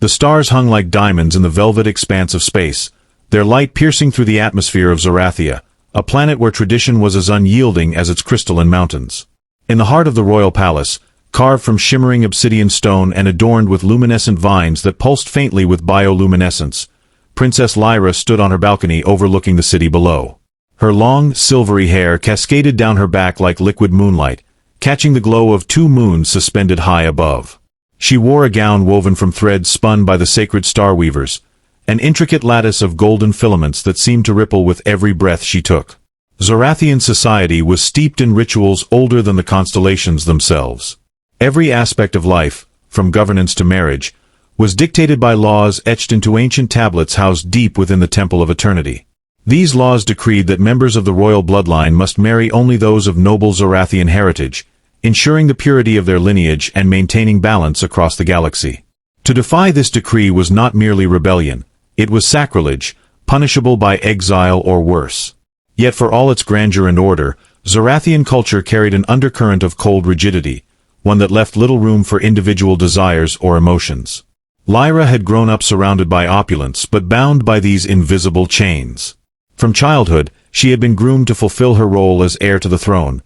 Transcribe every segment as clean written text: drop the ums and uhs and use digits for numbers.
The stars hung like diamonds in the velvet expanse of space, their light piercing through the atmosphere of Zorathia, a planet where tradition was as unyielding as its crystalline mountains. In the heart of the royal palace, carved from shimmering obsidian stone and adorned with luminescent vines that pulsed faintly with bioluminescence, Princess Lyra stood on her balcony overlooking the city below. Her long, silvery hair cascaded down her back like liquid moonlight, catching the glow of 2 moons suspended high above. She wore a gown woven from threads spun by the sacred star weavers, an intricate lattice of golden filaments that seemed to ripple with every breath she took. Zorathian society was steeped in rituals older than the constellations themselves. Every aspect of life, from governance to marriage, was dictated by laws etched into ancient tablets housed deep within the Temple of Eternity. These laws decreed that members of the royal bloodline must marry only those of noble Zorathian heritage, ensuring the purity of their lineage and maintaining balance across the galaxy. To defy this decree was not merely rebellion, it was sacrilege, punishable by exile or worse. Yet for all its grandeur and order, Zorathian culture carried an undercurrent of cold rigidity, one that left little room for individual desires or emotions. Lyra had grown up surrounded by opulence but bound by these invisible chains. From childhood, she had been groomed to fulfill her role as heir to the throne,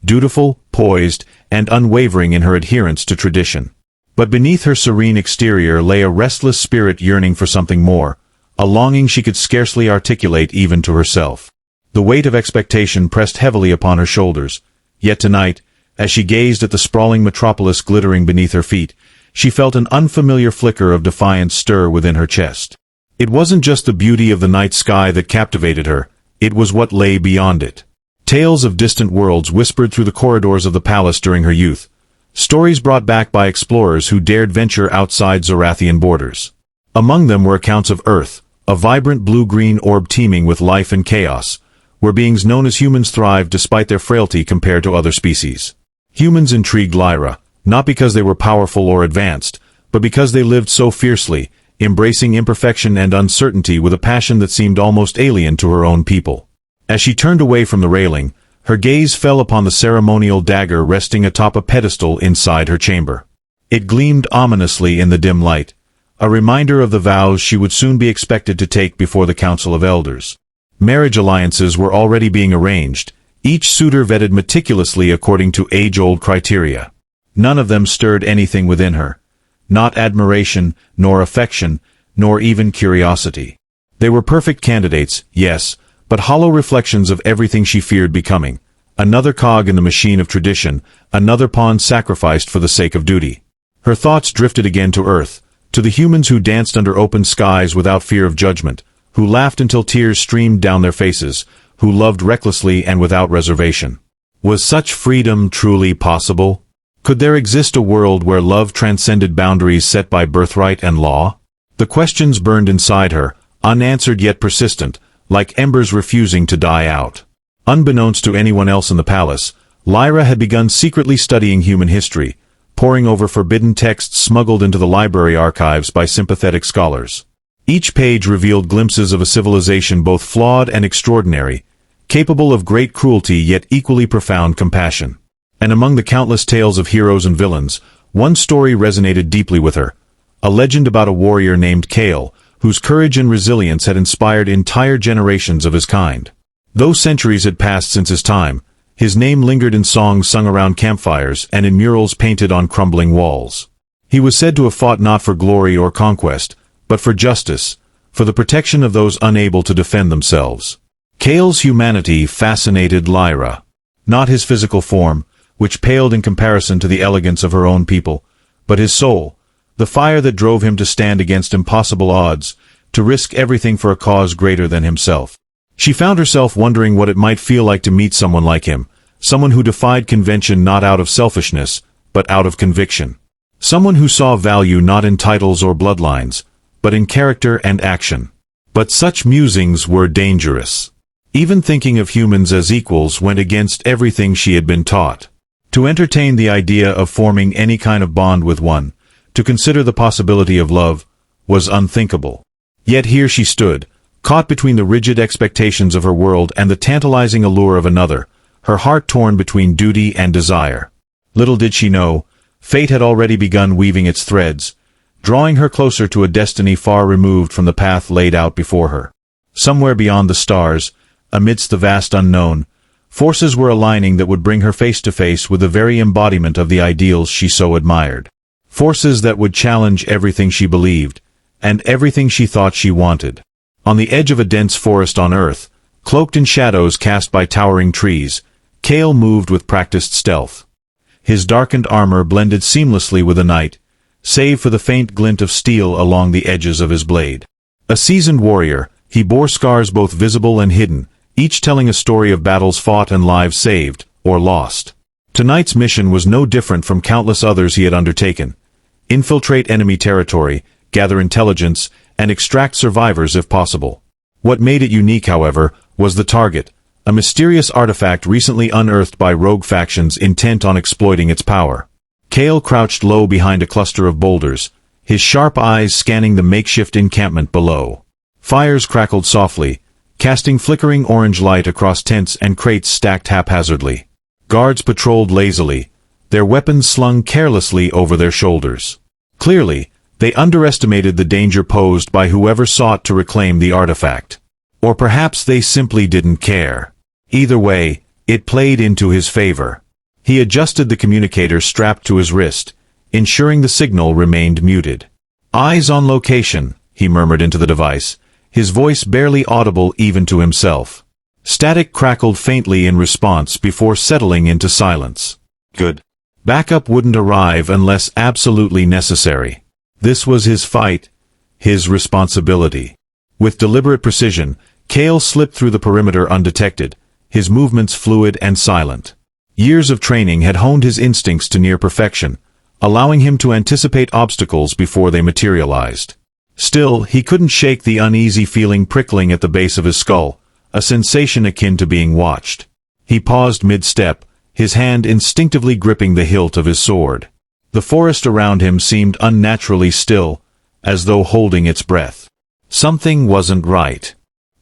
dutiful, poised, and unwavering in her adherence to tradition. But beneath her serene exterior lay a restless spirit yearning for something more, a longing she could scarcely articulate even to herself. The weight of expectation pressed heavily upon her shoulders, yet tonight, as she gazed at the sprawling metropolis glittering beneath her feet, she felt an unfamiliar flicker of defiance stir within her chest. It wasn't just the beauty of the night sky that captivated her, it was what lay beyond it. Tales of distant worlds whispered through the corridors of the palace during her youth, stories brought back by explorers who dared venture outside Zorathian borders. Among them were accounts of Earth, a vibrant blue-green orb teeming with life and chaos, where beings known as humans thrived despite their frailty compared to other species. Humans intrigued Lyra, not because they were powerful or advanced, but because they lived so fiercely, embracing imperfection and uncertainty with a passion that seemed almost alien to her own people. As she turned away from the railing, her gaze fell upon the ceremonial dagger resting atop a pedestal inside her chamber. It gleamed ominously in the dim light, a reminder of the vows she would soon be expected to take before the Council of Elders. Marriage alliances were already being arranged, each suitor vetted meticulously according to age-old criteria. None of them stirred anything within her, not admiration, nor affection, nor even curiosity. They were perfect candidates, yes, but hollow reflections of everything she feared becoming, another cog in the machine of tradition, another pawn sacrificed for the sake of duty. Her thoughts drifted again to Earth, to the humans who danced under open skies without fear of judgment, who laughed until tears streamed down their faces, who loved recklessly and without reservation. Was such freedom truly possible? Could there exist a world where love transcended boundaries set by birthright and law? The questions burned inside her, unanswered yet persistent, like embers refusing to die out. Unbeknownst to anyone else in the palace, Lyra had begun secretly studying human history, poring over forbidden texts smuggled into the library archives by sympathetic scholars. Each page revealed glimpses of a civilization both flawed and extraordinary, capable of great cruelty yet equally profound compassion. And among the countless tales of heroes and villains, one story resonated deeply with her, a legend about a warrior named Kale, whose courage and resilience had inspired entire generations of his kind. Though centuries had passed since his time, his name lingered in songs sung around campfires and in murals painted on crumbling walls. He was said to have fought not for glory or conquest, but for justice, for the protection of those unable to defend themselves. Kale's humanity fascinated Lyra. Not his physical form, which paled in comparison to the elegance of her own people, but his soul, the fire that drove him to stand against impossible odds, to risk everything for a cause greater than himself. She found herself wondering what it might feel like to meet someone like him, someone who defied convention not out of selfishness, but out of conviction. Someone who saw value not in titles or bloodlines, but in character and action. But such musings were dangerous. Even thinking of humans as equals went against everything she had been taught. To entertain the idea of forming any kind of bond with one, to consider the possibility of love, was unthinkable. Yet here she stood, caught between the rigid expectations of her world and the tantalizing allure of another, her heart torn between duty and desire. Little did she know, fate had already begun weaving its threads, drawing her closer to a destiny far removed from the path laid out before her. Somewhere beyond the stars, amidst the vast unknown, forces were aligning that would bring her face to face with the very embodiment of the ideals she so admired. Forces that would challenge everything she believed, and everything she thought she wanted. On the edge of a dense forest on Earth, cloaked in shadows cast by towering trees, Kale moved with practiced stealth. His darkened armor blended seamlessly with the night, save for the faint glint of steel along the edges of his blade. A seasoned warrior, he bore scars both visible and hidden, each telling a story of battles fought and lives saved, or lost. Tonight's mission was no different from countless others he had undertaken. Infiltrate enemy territory, gather intelligence, and extract survivors if possible. What made it unique, however, was the target, a mysterious artifact recently unearthed by rogue factions intent on exploiting its power. Kale crouched low behind a cluster of boulders, his sharp eyes scanning the makeshift encampment below. Fires crackled softly, casting flickering orange light across tents and crates stacked haphazardly. Guards patrolled lazily, their weapons slung carelessly over their shoulders. Clearly, they underestimated the danger posed by whoever sought to reclaim the artifact. Or perhaps they simply didn't care. Either way, it played into his favor. He adjusted the communicator strapped to his wrist, ensuring the signal remained muted. "Eyes on location," he murmured into the device, his voice barely audible even to himself. Static crackled faintly in response before settling into silence. Good. Backup wouldn't arrive unless absolutely necessary. This was his fight, his responsibility. With deliberate precision, Kale slipped through the perimeter undetected, his movements fluid and silent. Years of training had honed his instincts to near perfection, allowing him to anticipate obstacles before they materialized. Still, he couldn't shake the uneasy feeling prickling at the base of his skull, a sensation akin to being watched. He paused mid-step, his hand instinctively gripping the hilt of his sword. The forest around him seemed unnaturally still, as though holding its breath. Something wasn't right.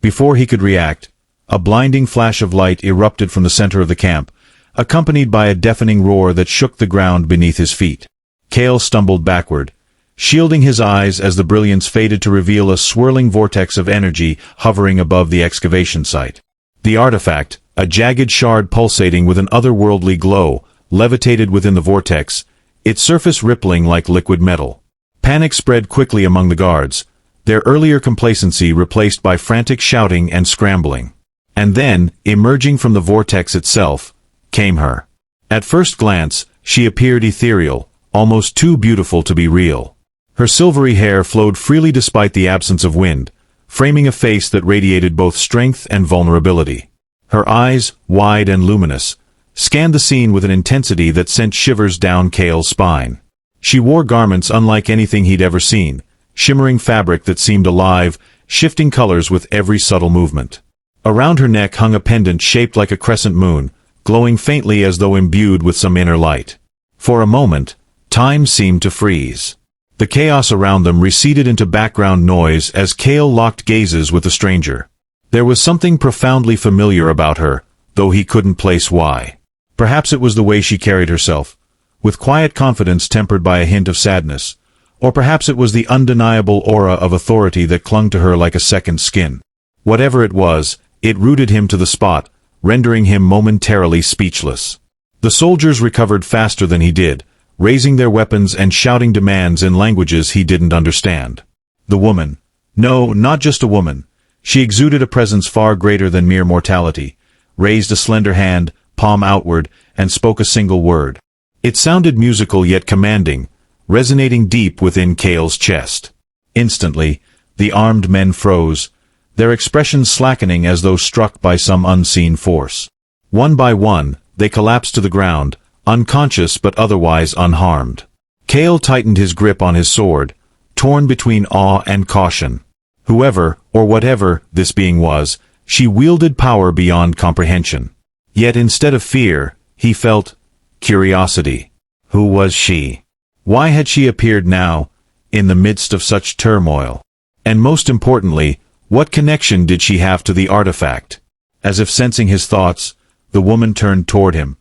Before he could react, a blinding flash of light erupted from the center of the camp, accompanied by a deafening roar that shook the ground beneath his feet. Kale stumbled backward, shielding his eyes as the brilliance faded to reveal a swirling vortex of energy hovering above the excavation site. The artifact, a jagged shard pulsating with an otherworldly glow, levitated within the vortex, its surface rippling like liquid metal. Panic spread quickly among the guards, their earlier complacency replaced by frantic shouting and scrambling. And then, emerging from the vortex itself, came her. At first glance, she appeared ethereal, almost too beautiful to be real. Her silvery hair flowed freely despite the absence of wind, framing a face that radiated both strength and vulnerability. Her eyes, wide and luminous, scanned the scene with an intensity that sent shivers down Kale's spine. She wore garments unlike anything he'd ever seen, shimmering fabric that seemed alive, shifting colors with every subtle movement. Around her neck hung a pendant shaped like a crescent moon, glowing faintly as though imbued with some inner light. For a moment, time seemed to freeze. The chaos around them receded into background noise as Kale locked gazes with the stranger. There was something profoundly familiar about her, though he couldn't place why. Perhaps it was the way she carried herself, with quiet confidence tempered by a hint of sadness, or perhaps it was the undeniable aura of authority that clung to her like a second skin. Whatever it was, it rooted him to the spot, rendering him momentarily speechless. The soldiers recovered faster than he did, raising their weapons and shouting demands in languages he didn't understand. The woman. No, not just a woman. She exuded a presence far greater than mere mortality, raised a slender hand, palm outward, and spoke a single word. It sounded musical yet commanding, resonating deep within Kale's chest. Instantly, the armed men froze, their expressions slackening as though struck by some unseen force. One by one, they collapsed to the ground, unconscious but otherwise unharmed. Kale tightened his grip on his sword, torn between awe and caution. Whoever, or whatever, this being was, she wielded power beyond comprehension. Yet instead of fear, he felt curiosity. Who was she? Why had she appeared now, in the midst of such turmoil? And most importantly, what connection did she have to the artifact? As if sensing his thoughts, the woman turned toward him,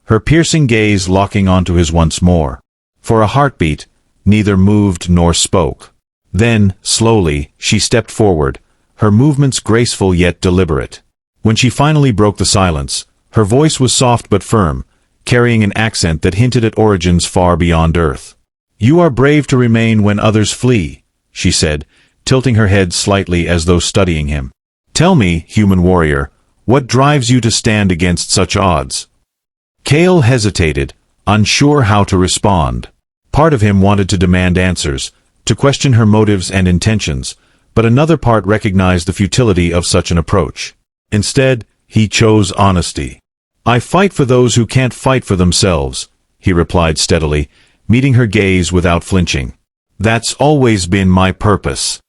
her piercing gaze locking onto his once more. For a heartbeat, neither moved nor spoke. Then, slowly, she stepped forward, her movements graceful yet deliberate. When she finally broke the silence, her voice was soft but firm, carrying an accent that hinted at origins far beyond Earth. "You are brave to remain when others flee," she said, tilting her head slightly as though studying him. "Tell me, human warrior, what drives you to stand against such odds?" Kale hesitated, unsure how to respond. Part of him wanted to demand answers, to question her motives and intentions, but another part recognized the futility of such an approach. Instead, he chose honesty. "I fight for those who can't fight for themselves," he replied steadily, meeting her gaze without flinching. "That's always been my purpose."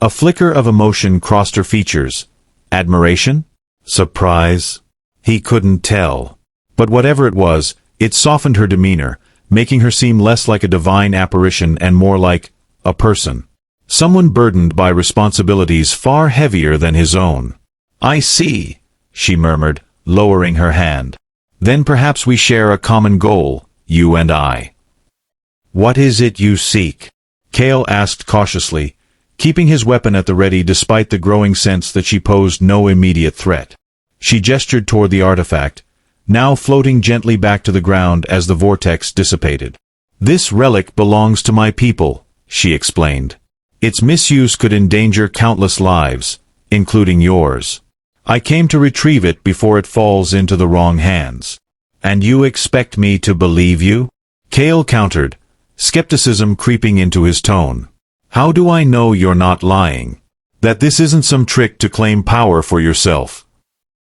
A flicker of emotion crossed her features. Admiration? Surprise? He couldn't tell. But whatever it was, it softened her demeanor, making her seem less like a divine apparition and more like a person. Someone burdened by responsibilities far heavier than his own. "I see," she murmured, lowering her hand. "Then perhaps we share a common goal, you and I." "What is it you seek?" Kale asked cautiously, keeping his weapon at the ready despite the growing sense that she posed no immediate threat. She gestured toward the artifact, now floating gently back to the ground as the vortex dissipated. "This relic belongs to my people," she explained. "Its misuse could endanger countless lives, including yours. I came to retrieve it before it falls into the wrong hands." "And you expect me to believe you?" Kale countered, skepticism creeping into his tone. "How do I know you're not lying? That this isn't some trick to claim power for yourself?"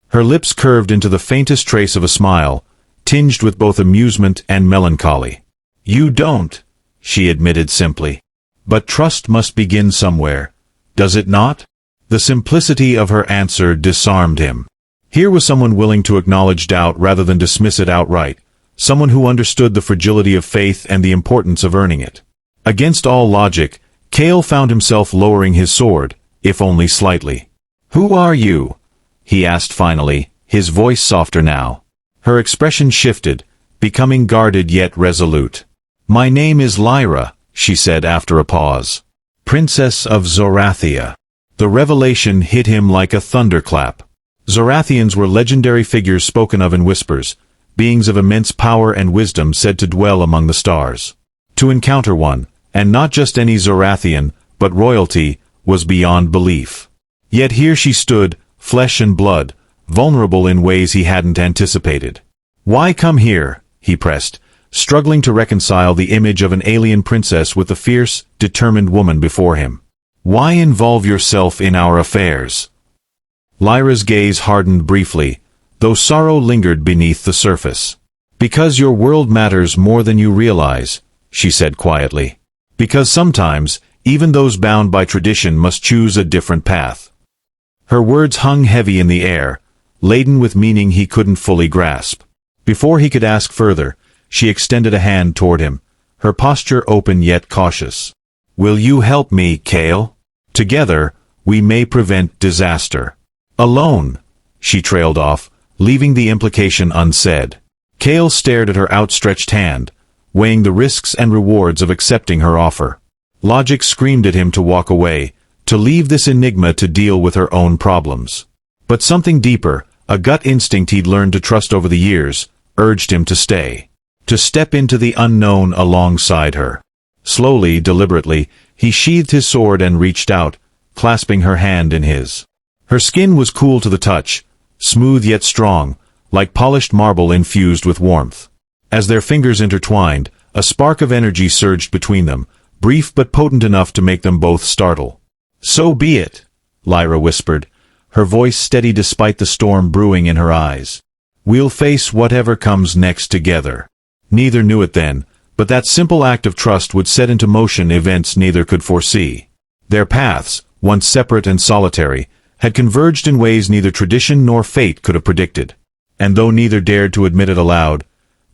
Her lips curved into the faintest trace of a smile, tinged with both amusement and melancholy. "You don't," she admitted simply. "But trust must begin somewhere, does it not?" The simplicity of her answer disarmed him. Here was someone willing to acknowledge doubt rather than dismiss it outright, someone who understood the fragility of faith and the importance of earning it. Against all logic, Kale found himself lowering his sword, if only slightly. "Who are you?" he asked finally, his voice softer now. Her expression shifted, becoming guarded yet resolute. "My name is Lyra," she said after a pause. "Princess of Zorathia." The revelation hit him like a thunderclap. Zorathians were legendary figures spoken of in whispers, beings of immense power and wisdom said to dwell among the stars. To encounter one, and not just any Zorathian, but royalty, was beyond belief. Yet here she stood, flesh and blood, vulnerable in ways he hadn't anticipated. "Why come here?" he pressed, struggling to reconcile the image of an alien princess with the fierce, determined woman before him. "Why involve yourself in our affairs?" Lyra's gaze hardened briefly, though sorrow lingered beneath the surface. "Because your world matters more than you realize," she said quietly. "Because sometimes, even those bound by tradition must choose a different path." Her words hung heavy in the air, laden with meaning he couldn't fully grasp. Before he could ask further, she extended a hand toward him, her posture open yet cautious. "Will you help me, Kale? Together, we may prevent disaster." "Alone," she trailed off, leaving the implication unsaid. Kale stared at her outstretched hand, weighing the risks and rewards of accepting her offer. Logic screamed at him to walk away, to leave this enigma to deal with her own problems. But something deeper, a gut instinct he'd learned to trust over the years, urged him to stay. To step into the unknown alongside her. Slowly, deliberately, he sheathed his sword and reached out, clasping her hand in his. Her skin was cool to the touch, smooth yet strong, like polished marble infused with warmth. As their fingers intertwined, a spark of energy surged between them, brief but potent enough to make them both startle. "So be it," Lyra whispered, her voice steady despite the storm brewing in her eyes. "We'll face whatever comes next together." Neither knew it then, but that simple act of trust would set into motion events neither could foresee. Their paths, once separate and solitary, had converged in ways neither tradition nor fate could have predicted. And though neither dared to admit it aloud,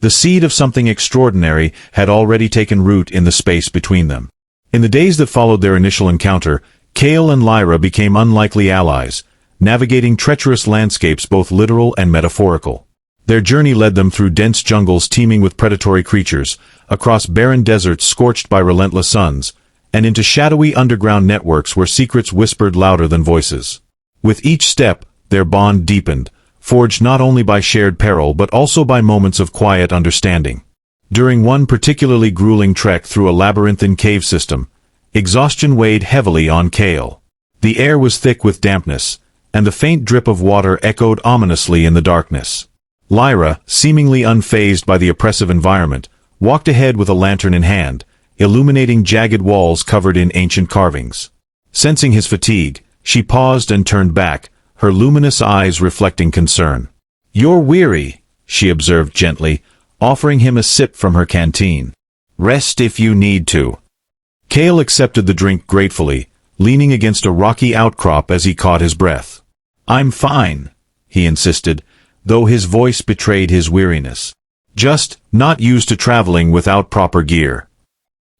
the seed of something extraordinary had already taken root in the space between them. In the days that followed their initial encounter, Kale and Lyra became unlikely allies, navigating treacherous landscapes both literal and metaphorical. Their journey led them through dense jungles teeming with predatory creatures, across barren deserts scorched by relentless suns, and into shadowy underground networks where secrets whispered louder than voices. With each step, their bond deepened, forged not only by shared peril but also by moments of quiet understanding. During one particularly grueling trek through a labyrinthine cave system, exhaustion weighed heavily on Kale. The air was thick with dampness, and the faint drip of water echoed ominously in the darkness. Lyra, seemingly unfazed by the oppressive environment, walked ahead with a lantern in hand, illuminating jagged walls covered in ancient carvings. Sensing his fatigue, she paused and turned back, her luminous eyes reflecting concern. "You're weary," she observed gently, offering him a sip from her canteen. "Rest if you need to." Kale accepted the drink gratefully, leaning against a rocky outcrop as he caught his breath. "I'm fine," he insisted, though his voice betrayed his weariness. "Just not used to traveling without proper gear."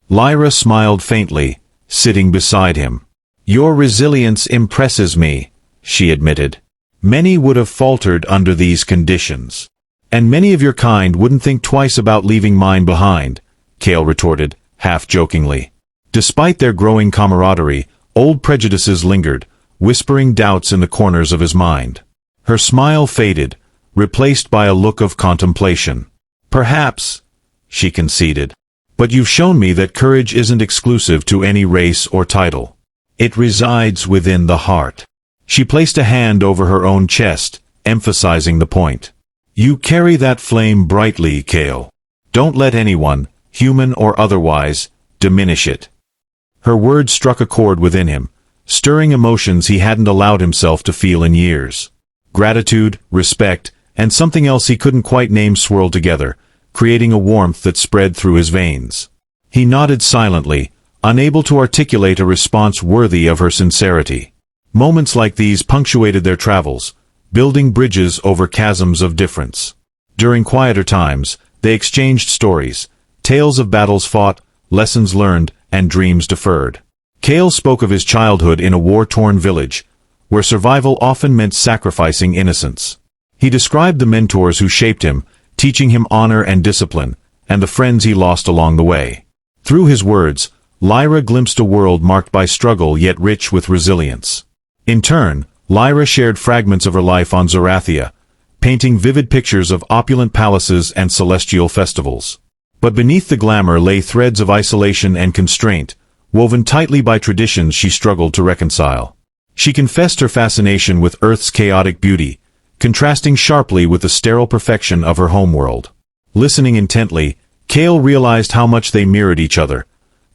Lyra smiled faintly, sitting beside him. "Your resilience impresses me," she admitted. "Many would have faltered under these conditions. And many of your kind wouldn't think twice about leaving mine behind," Kale retorted, half-jokingly. Despite their growing camaraderie, old prejudices lingered, whispering doubts in the corners of his mind. Her smile faded, replaced by a look of contemplation. "Perhaps," she conceded. "But you've shown me that courage isn't exclusive to any race or title. It resides within the heart." She placed a hand over her own chest, emphasizing the point. "You carry that flame brightly, Kale. Don't let anyone, human or otherwise, diminish it." Her words struck a chord within him, stirring emotions he hadn't allowed himself to feel in years. Gratitude, respect, and something else he couldn't quite name swirled together, creating a warmth that spread through his veins. He nodded silently, unable to articulate a response worthy of her sincerity. Moments like these punctuated their travels, building bridges over chasms of difference. During quieter times, they exchanged stories, tales of battles fought, lessons learned, and dreams deferred. Kale spoke of his childhood in a war-torn village, where survival often meant sacrificing innocence. He described the mentors who shaped him, teaching him honor and discipline, and the friends he lost along the way. Through his words, Lyra glimpsed a world marked by struggle yet rich with resilience. In turn, Lyra shared fragments of her life on Zarathia, painting vivid pictures of opulent palaces and celestial festivals. But beneath the glamour lay threads of isolation and constraint, woven tightly by traditions she struggled to reconcile. She confessed her fascination with Earth's chaotic beauty, contrasting sharply with the sterile perfection of her homeworld. Listening intently, Kale realized how much they mirrored each other,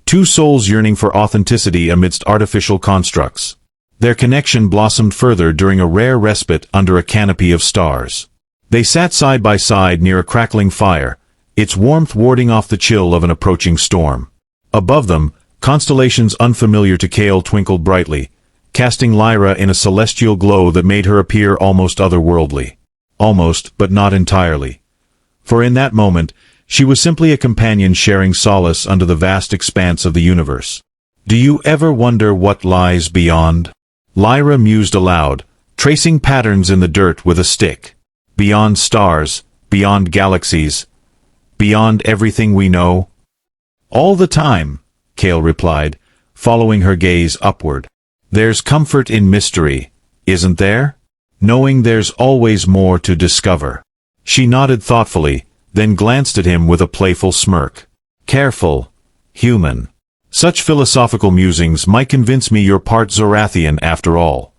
two souls yearning for authenticity amidst artificial constructs. Their connection blossomed further during a rare respite under a canopy of stars. They sat side by side near a crackling fire, its warmth warding off the chill of an approaching storm. Above them, constellations unfamiliar to Kale twinkled brightly, casting Lyra in a celestial glow that made her appear almost otherworldly. Almost, but not entirely. For in that moment, she was simply a companion sharing solace under the vast expanse of the universe. "Do you ever wonder what lies beyond?" Lyra mused aloud, tracing patterns in the dirt with a stick. "Beyond stars, beyond galaxies, beyond everything we know?" "All the time," Kale replied, following her gaze upward. "There's comfort in mystery, isn't there? Knowing there's always more to discover." She nodded thoughtfully, then glanced at him with a playful smirk. "Careful, human. Such philosophical musings might convince me you're part Zorathian after all."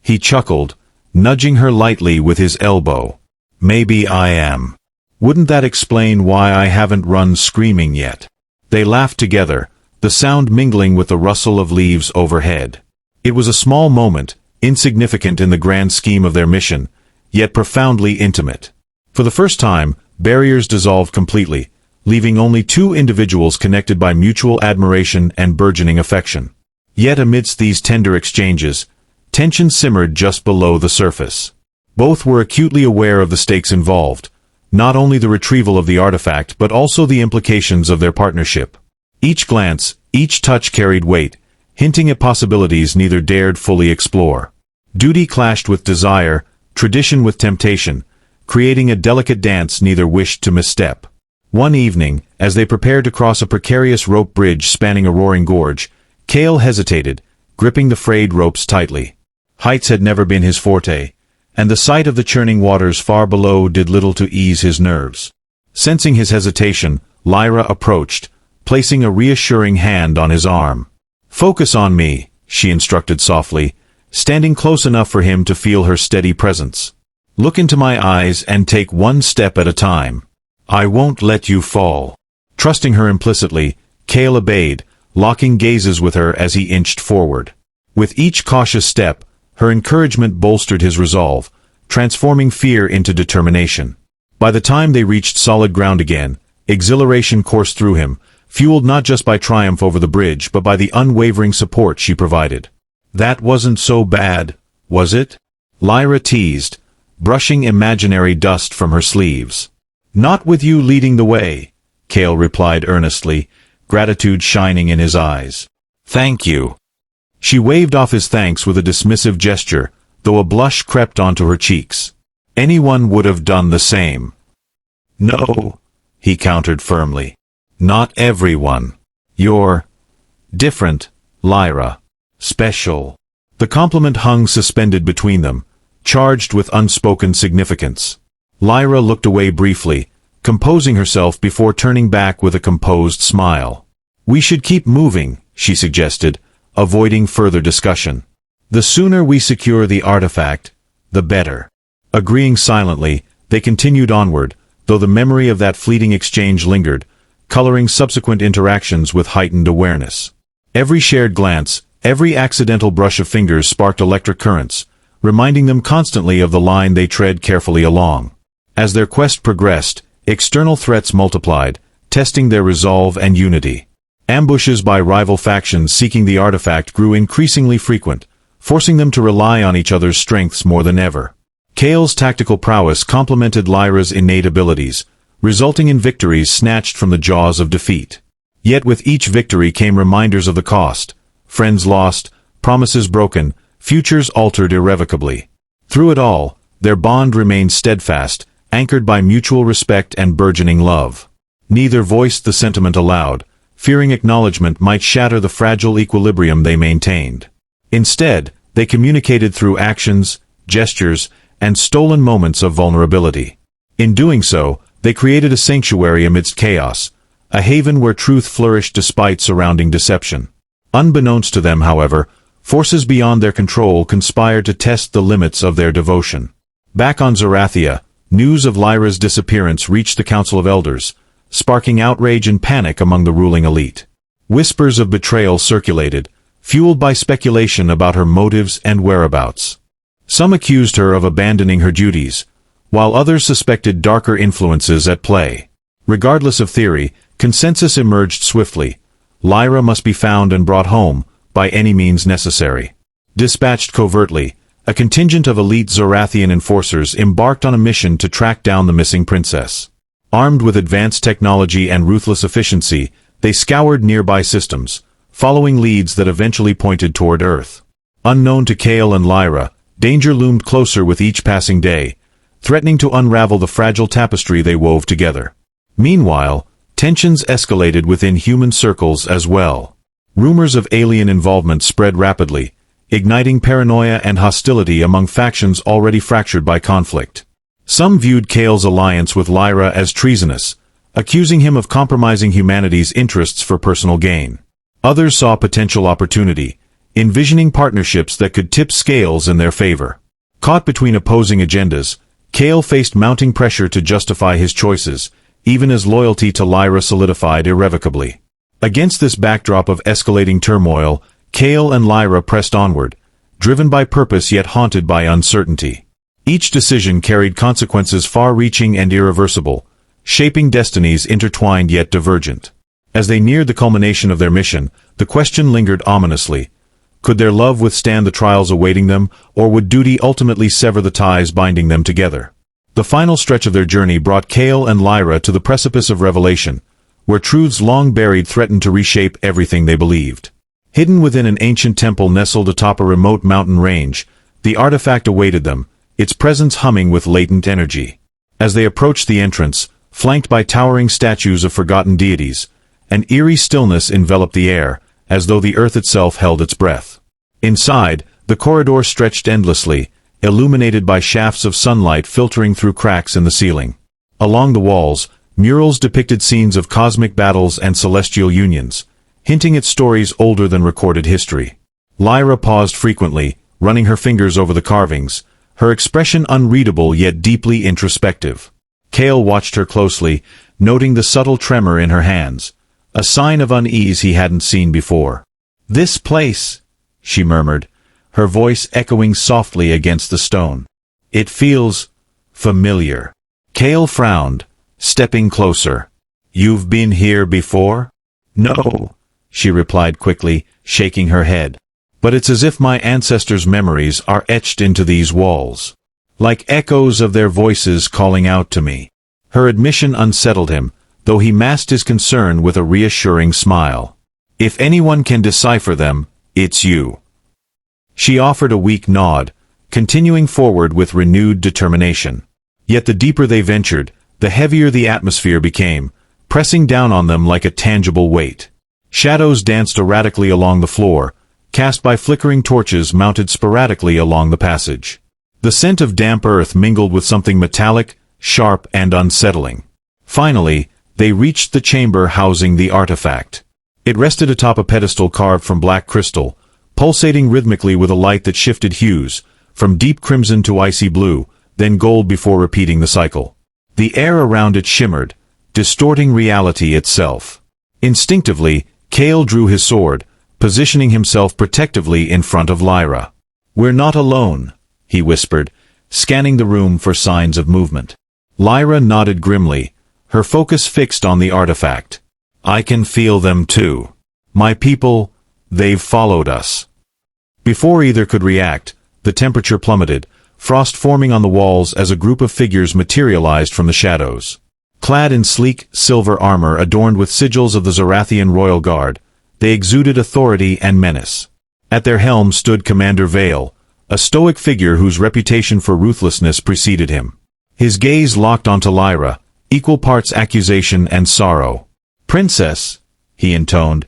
He chuckled, nudging her lightly with his elbow. "Maybe I am. Wouldn't that explain why I haven't run screaming yet?" They laughed together, the sound mingling with the rustle of leaves overhead. It was a small moment, insignificant in the grand scheme of their mission, yet profoundly intimate. For the first time, barriers dissolved completely, leaving only two individuals connected by mutual admiration and burgeoning affection. Yet amidst these tender exchanges, tension simmered just below the surface. Both were acutely aware of the stakes involved, not only the retrieval of the artifact but also the implications of their partnership. Each glance, each touch carried weight, hinting at possibilities neither dared fully explore. Duty clashed with desire, tradition with temptation, creating a delicate dance neither wished to misstep. One evening, as they prepared to cross a precarious rope bridge spanning a roaring gorge, Cale hesitated, gripping the frayed ropes tightly. Heights had never been his forte, and the sight of the churning waters far below did little to ease his nerves. Sensing his hesitation, Lyra approached, placing a reassuring hand on his arm. "Focus on me," she instructed softly, standing close enough for him to feel her steady presence. "Look into my eyes and take one step at a time. I won't let you fall." Trusting her implicitly, Cale obeyed, locking gazes with her as he inched forward. With each cautious step, her encouragement bolstered his resolve, transforming fear into determination. By the time they reached solid ground again, exhilaration coursed through him, fueled not just by triumph over the bridge but by the unwavering support she provided. "That wasn't so bad, was it?" Lyra teased, brushing imaginary dust from her sleeves. "Not with you leading the way," Cale replied earnestly, gratitude shining in his eyes. "Thank you." She waved off his thanks with a dismissive gesture, though a blush crept onto her cheeks. "Anyone would have done the same." "No," he countered firmly. "Not everyone. You're different, Lyra. Special." The compliment hung suspended between them, charged with unspoken significance. Lyra looked away briefly, composing herself before turning back with a composed smile. "We should keep moving," she suggested, avoiding further discussion. "The sooner we secure the artifact, the better." Agreeing silently, they continued onward, though the memory of that fleeting exchange lingered, coloring subsequent interactions with heightened awareness. Every shared glance, every accidental brush of fingers sparked electric currents, reminding them constantly of the line they tread carefully along. As their quest progressed, external threats multiplied, testing their resolve and unity. Ambushes by rival factions seeking the artifact grew increasingly frequent, forcing them to rely on each other's strengths more than ever. Cale's tactical prowess complemented Lyra's innate abilities, resulting in victories snatched from the jaws of defeat. Yet with each victory came reminders of the cost: friends lost, promises broken, futures altered irrevocably. Through it all, their bond remained steadfast, anchored by mutual respect and burgeoning love. Neither voiced the sentiment aloud, fearing acknowledgement might shatter the fragile equilibrium they maintained. Instead, they communicated through actions, gestures, and stolen moments of vulnerability. In doing so, they created a sanctuary amidst chaos, a haven where truth flourished despite surrounding deception. Unbeknownst to them, however, forces beyond their control conspired to test the limits of their devotion. Back on Zarathia, news of Lyra's disappearance reached the Council of Elders, sparking outrage and panic among the ruling elite. Whispers of betrayal circulated, fueled by speculation about her motives and whereabouts. Some accused her of abandoning her duties, while others suspected darker influences at play. Regardless of theory, consensus emerged swiftly: Lyra must be found and brought home, by any means necessary. Dispatched covertly, a contingent of elite Zorathian enforcers embarked on a mission to track down the missing princess. Armed with advanced technology and ruthless efficiency, they scoured nearby systems, following leads that eventually pointed toward Earth. Unknown to Cale and Lyra, danger loomed closer with each passing day, threatening to unravel the fragile tapestry they wove together. Meanwhile, tensions escalated within human circles as well. Rumors of alien involvement spread rapidly, igniting paranoia and hostility among factions already fractured by conflict. Some viewed Cale's alliance with Lyra as treasonous, accusing him of compromising humanity's interests for personal gain. Others saw potential opportunity, envisioning partnerships that could tip scales in their favor. Caught between opposing agendas, Cale faced mounting pressure to justify his choices, even as loyalty to Lyra solidified irrevocably. Against this backdrop of escalating turmoil, Cale and Lyra pressed onward, driven by purpose yet haunted by uncertainty. Each decision carried consequences far-reaching and irreversible, shaping destinies intertwined yet divergent. As they neared the culmination of their mission, the question lingered ominously: could their love withstand the trials awaiting them, or would duty ultimately sever the ties binding them together? The final stretch of their journey brought Cale and Lyra to the precipice of revelation, where truths long buried threatened to reshape everything they believed. Hidden within an ancient temple nestled atop a remote mountain range, the artifact awaited them, its presence humming with latent energy. As they approached the entrance, flanked by towering statues of forgotten deities, an eerie stillness enveloped the air, as though the earth itself held its breath. Inside, the corridor stretched endlessly, illuminated by shafts of sunlight filtering through cracks in the ceiling. Along the walls, murals depicted scenes of cosmic battles and celestial unions, hinting at stories older than recorded history. Lyra paused frequently, running her fingers over the carvings, her expression unreadable yet deeply introspective. Cale watched her closely, noting the subtle tremor in her hands, a sign of unease he hadn't seen before. "This place," she murmured, her voice echoing softly against the stone. "It feels familiar." Cale frowned, stepping closer. "You've been here before?" "No," she replied quickly, shaking her head. "But it's as if my ancestors' memories are etched into these walls, like echoes of their voices calling out to me." Her admission unsettled him, though he masked his concern with a reassuring smile. "If anyone can decipher them, it's you." She offered a weak nod, continuing forward with renewed determination. Yet the deeper they ventured, the heavier the atmosphere became, pressing down on them like a tangible weight. Shadows danced erratically along the floor, cast by flickering torches mounted sporadically along the passage. The scent of damp earth mingled with something metallic, sharp, and unsettling. Finally, they reached the chamber housing the artifact. It rested atop a pedestal carved from black crystal, pulsating rhythmically with a light that shifted hues, from deep crimson to icy blue, then gold before repeating the cycle. The air around it shimmered, distorting reality itself. Instinctively, Cale drew his sword, positioning himself protectively in front of Lyra. "We're not alone," he whispered, scanning the room for signs of movement. Lyra nodded grimly, her focus fixed on the artifact. "I can feel them too. My people, they've followed us." Before either could react, the temperature plummeted, frost forming on the walls as a group of figures materialized from the shadows. Clad in sleek, silver armor adorned with sigils of the Zorathian royal guard, they exuded authority and menace. At their helm stood Commander Vale, a stoic figure whose reputation for ruthlessness preceded him. His gaze locked onto Lyra, equal parts accusation and sorrow. "Princess," he intoned,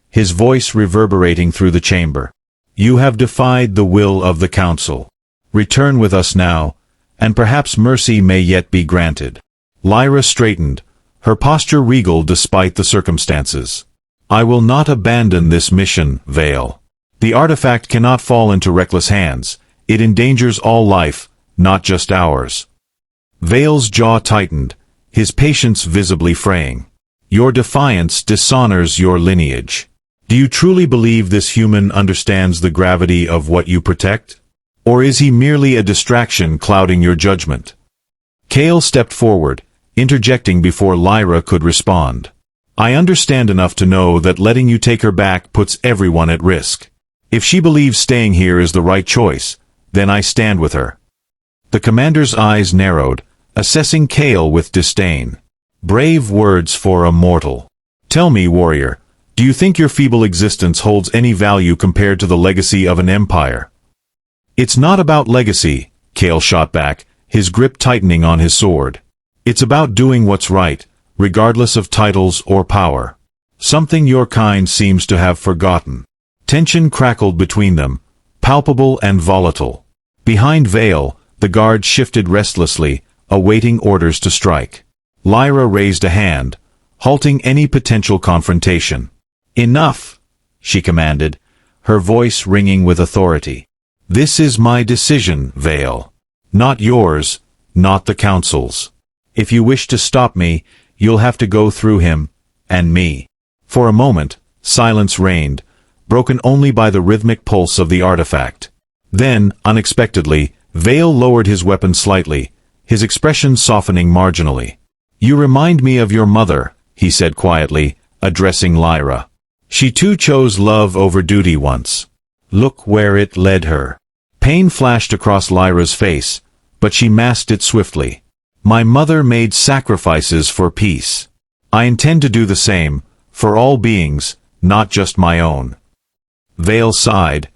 his voice reverberating through the chamber. "You have defied the will of the council. Return with us now, and perhaps mercy may yet be granted." Lyra straightened, her posture regal despite the circumstances. "I will not abandon this mission, Vale. The artifact cannot fall into reckless hands. It endangers all life, not just ours." Vale's jaw tightened, his patience visibly fraying. "Your defiance dishonors your lineage. Do you truly believe this human understands the gravity of what you protect? Or is he merely a distraction clouding your judgment?" Cale stepped forward, interjecting before Lyra could respond. "I understand enough to know that letting you take her back puts everyone at risk. If she believes staying here is the right choice, then I stand with her." The commander's eyes narrowed, assessing Cale with disdain. "Brave words for a mortal. Tell me, warrior, do you think your feeble existence holds any value compared to the legacy of an empire?" "It's not about legacy," Cale shot back, his grip tightening on his sword. "It's about doing what's right, regardless of titles or power. Something your kind seems to have forgotten." Tension crackled between them, palpable and volatile. Behind Vale, the guard shifted restlessly, awaiting orders to strike. Lyra raised a hand, halting any potential confrontation. "Enough," she commanded, her voice ringing with authority. "This is my decision, Vale. Not yours, not the council's. If you wish to stop me, you'll have to go through him, and me." For a moment, silence reigned, broken only by the rhythmic pulse of the artifact. Then, unexpectedly, Vale lowered his weapon slightly, his expression softening marginally. "You remind me of your mother," he said quietly, addressing Lyra. "She too chose love over duty once. Look where it led her." Pain flashed across Lyra's face, but she masked it swiftly. "My mother made sacrifices for peace. I intend to do the same, for all beings, not just my own." Vale sighed,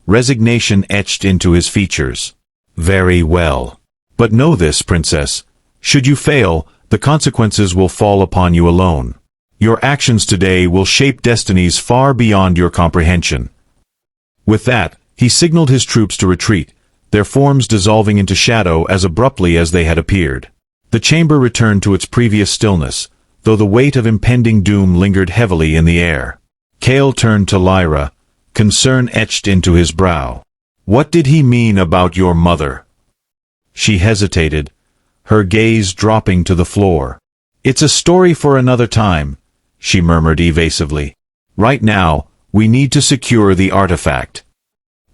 resignation etched into his features. "Very well. But know this, princess, Should you fail, the consequences will fall upon you alone. Your actions today will shape destinies far beyond your comprehension." With that, he signaled his troops to retreat, their forms dissolving into shadow as abruptly as they had appeared. The chamber returned to its previous stillness, though the weight of impending doom lingered heavily in the air. Cale turned to Lyra, concern etched into his brow. "What did he mean about your mother?" She hesitated, her gaze dropping to the floor. "It's a story for another time," she murmured evasively. "Right now, we need to secure the artifact."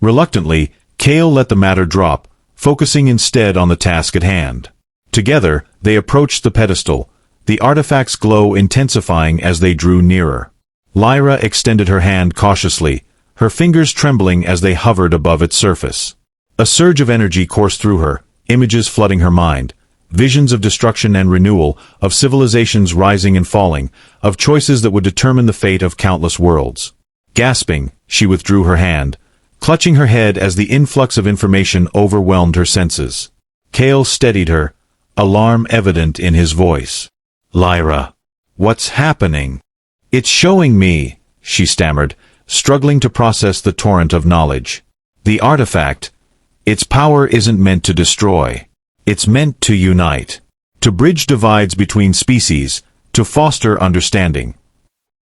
Reluctantly, Cale let the matter drop, focusing instead on the task at hand. Together, they approached the pedestal, the artifact's glow intensifying as they drew nearer. Lyra extended her hand cautiously, her fingers trembling as they hovered above its surface. A surge of energy coursed through her, images flooding her mind, visions of destruction and renewal, of civilizations rising and falling, of choices that would determine the fate of countless worlds. Gasping, she withdrew her hand, clutching her head as the influx of information overwhelmed her senses. Cale steadied her, alarm evident in his voice. "Lyra, what's happening?" "It's showing me," she stammered, struggling to process the torrent of knowledge. "The artifact, its power isn't meant to destroy. It's meant to unite, to bridge divides between species, to foster understanding."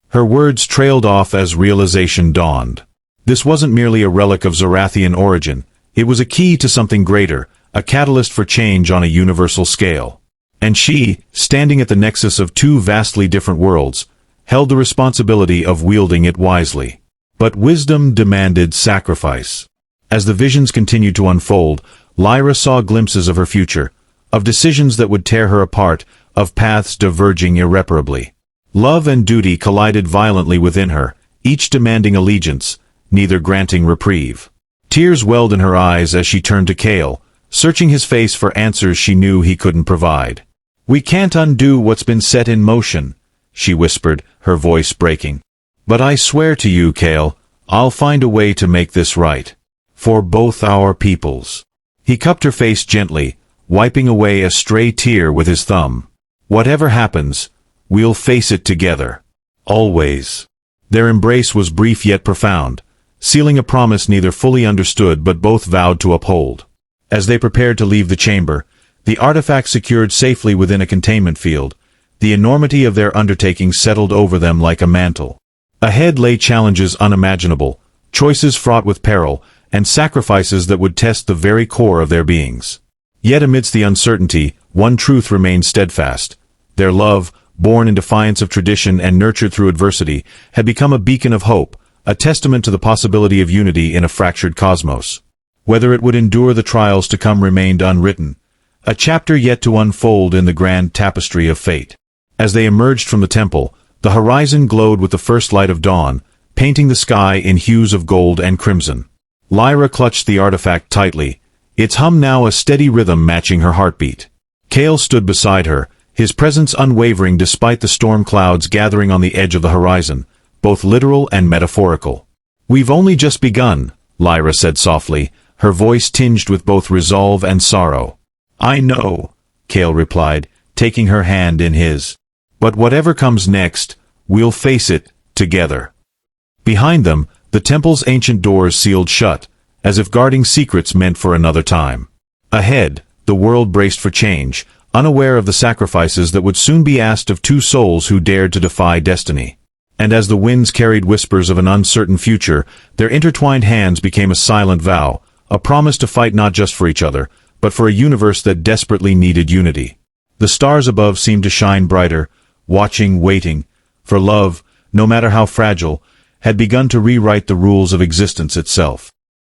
Her words trailed off as realization dawned. This wasn't merely a relic of Zorathian origin, it was a key to something greater, a catalyst for change on a universal scale. And she, standing at the nexus of two vastly different worlds, held the responsibility of wielding it wisely. But wisdom demanded sacrifice. As the visions continued to unfold, Lyra saw glimpses of her future, of decisions that would tear her apart, of paths diverging irreparably. Love and duty collided violently within her, each demanding allegiance, neither granting reprieve. Tears welled in her eyes as she turned to Cale, searching his face for answers she knew he couldn't provide. "We can't undo what's been set in motion," she whispered, her voice breaking. "But I swear to you, Cale, I'll find a way to make this right. For both our peoples." He cupped her face gently, wiping away a stray tear with his thumb. "Whatever happens, we'll face it together. Always." Their embrace was brief yet profound, sealing a promise neither fully understood but both vowed to uphold. As they prepared to leave the chamber, the artifact secured safely within a containment field, the enormity of their undertaking settled over them like a mantle. Ahead lay challenges unimaginable, choices fraught with peril, and sacrifices that would test the very core of their beings. Yet amidst the uncertainty, one truth remained steadfast. Their love, born in defiance of tradition and nurtured through adversity, had become a beacon of hope, a testament to the possibility of unity in a fractured cosmos. Whether it would endure the trials to come remained unwritten, a chapter yet to unfold in the grand tapestry of fate. As they emerged from the temple, the horizon glowed with the first light of dawn, painting the sky in hues of gold and crimson. Lyra clutched the artifact tightly, its hum now a steady rhythm matching her heartbeat. Cale stood beside her, his presence unwavering despite the storm clouds gathering on the edge of the horizon, both literal and metaphorical. "We've only just begun," Lyra said softly, her voice tinged with both resolve and sorrow. "I know," Cale replied, taking her hand in his. "But whatever comes next, we'll face it, together." Behind them, the temple's ancient doors sealed shut, as if guarding secrets meant for another time. Ahead, the world braced for change, unaware of the sacrifices that would soon be asked of two souls who dared to defy destiny. And as the winds carried whispers of an uncertain future, their intertwined hands became a silent vow, a promise to fight not just for each other, but for a universe that desperately needed unity. The stars above seemed to shine brighter, watching, waiting, for love, no matter how fragile, had begun to rewrite the rules of existence itself.